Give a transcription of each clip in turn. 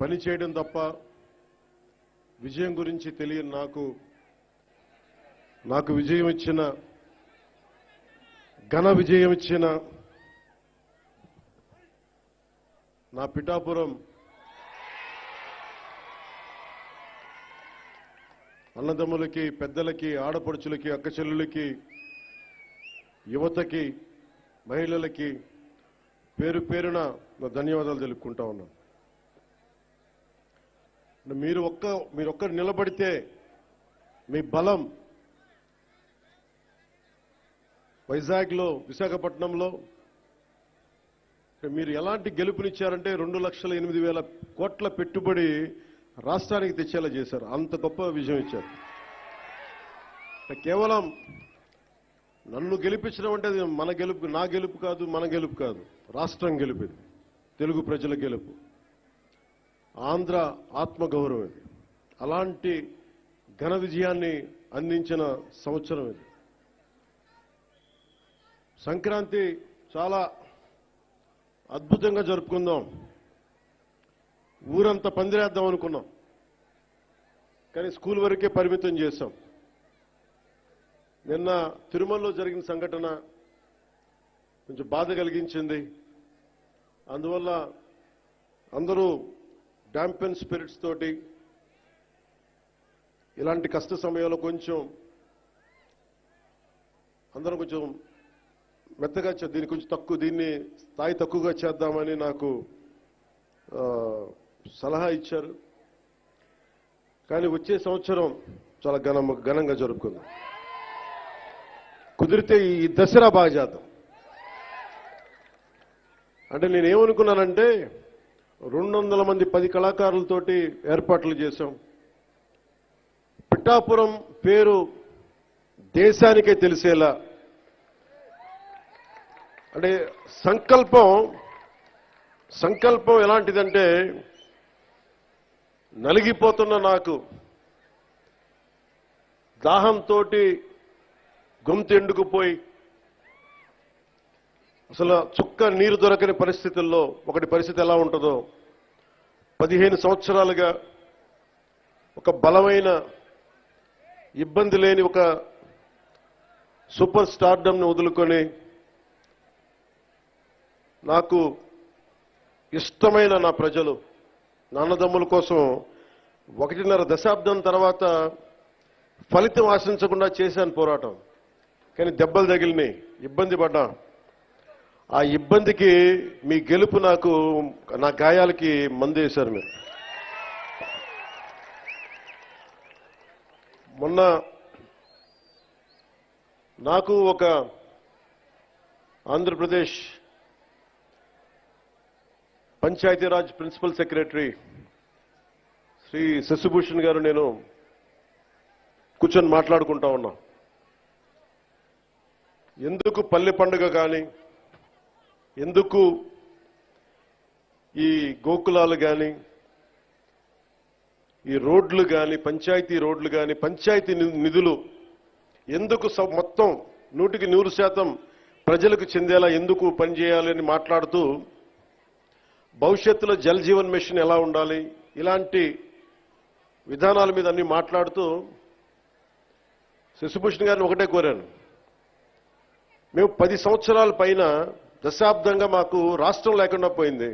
పని చేయడం తప్ప విజయం గురించి తెలియని నాకు విజయం ఇచ్చిన ఘన విజయం ఇచ్చిన నా పిఠాపురం అన్నదమ్ములకి, పెద్దలకి, ఆడపడుచులకి, అక్కచెల్లులకి, యువతకి, మహిళలకి పేరు పేరున నా ధన్యవాదాలు తెలుపుకుంటా ఉన్నాను. మీరు ఒక్కరు నిలబడితే మీ బలం వైజాగ్లో, విశాఖపట్నంలో మీరు ఎలాంటి గెలుపునిచ్చారంటే 2,08,000 కోట్ల పెట్టుబడి రాష్ట్రానికి తెచ్చేలా చేశారు. అంత గొప్ప విజయం ఇచ్చారు. కేవలం నన్ను గెలిపించడం అంటే అది మన గెలుపు, నా గెలుపు కాదు, మన గెలుపు కాదు, రాష్ట్రం గెలుపు, ఇది తెలుగు ప్రజల గెలుపు, ఆంధ్ర ఆత్మగౌరవం ఇది. అలాంటి ఘన విజయాన్ని అందించిన సంవత్సరం ఇది. సంక్రాంతి చాలా అద్భుతంగా జరుపుకుందాం, ఊరంతా పందిరేద్దాం అనుకున్నాం, కానీ స్కూల్ వరకే పరిమితం చేశాం. నిన్న తిరుమలలో జరిగిన సంఘటన కొంచెం బాధ కలిగించింది. అందువల్ల అందరూ డాంపెన్ స్పిరిట్స్ తోటి ఇలాంటి కష్ట సమయంలో అందరం కొంచెం మెత్తగా దీన్ని స్థాయి తక్కువగా చేద్దామని నాకు సలహా ఇచ్చారు. కానీ వచ్చే సంవత్సరం చాలా ఘనంగా జరుపుకుందాం. కుదిరితే ఈ దసరా బాగా చేద్దాం. అంటే నేనేమనుకున్నానంటే 200 మంది 10 కళాకారులతోటి ఏర్పాట్లు చేశాం. పిఠాపురం పేరు దేశానికే తెలిసేలా, అంటే సంకల్పం ఎలాంటిదంటే నలిగిపోతున్న నాకు దాహంతో గొంతు ఎండుకుపోయి అసలు చుక్క నీరు దొరకని పరిస్థితుల్లో పరిస్థితి ఎలా ఉంటుందో 15 సంవత్సరాలుగా ఒక బలమైన ఇబ్బంది లేని ఒక సూపర్ స్టార్డమ్ని వదులుకొని నాకు ఇష్టమైన నా ప్రజలు, నా అన్నదమ్ముల కోసం 1.5 దశాబ్దం తర్వాత ఫలితం ఆశించకుండా చేశాను పోరాటం. కానీ దెబ్బలు తగిలినాయి, ఇబ్బంది పడ్డా. ఆ ఇబ్బందికి మీ గెలుపు నా గాయాలకి మందేశారు మీరు. మొన్న నాకు ఒక ఆంధ్రప్రదేశ్ పంచాయతీరాజ్ ప్రిన్సిపల్ సెక్రటరీ శ్రీ శశిభూషణ్ గారు నేను కూర్చొని మాట్లాడుకుంటా ఉన్నాం. ఎందుకు పల్లె పండుగ కానీ, ఎందుకు ఈ గోకులాలు కానీ, ఈ రోడ్లు కానీ, పంచాయతీ రోడ్లు కానీ, పంచాయతీ నిధులు ఎందుకు మొత్తం 100% ప్రజలకు చెందేలా ఎందుకు పనిచేయాలని మాట్లాడుతూ, భవిష్యత్తులో జల్ జీవన్ మిషన్ ఎలా ఉండాలి, ఇలాంటి విధానాల మీద అన్ని మాట్లాడుతూ శశిభూషణ్ గారిని ఒకటే కోరాను. మేము 10 సంవత్సరాల పైన దశాబ్దంగా మాకు రాష్ట్రం లేకుండా పోయింది,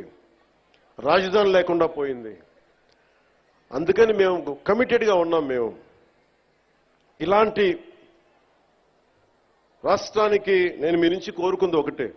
రాజధాని లేకుండా పోయింది. అందుకని మేము కమిటెడ్గా ఉన్నాం. మేము ఇలాంటి రాష్ట్రానికి నేను మీ నుంచి కోరుకుంది ఒకటే,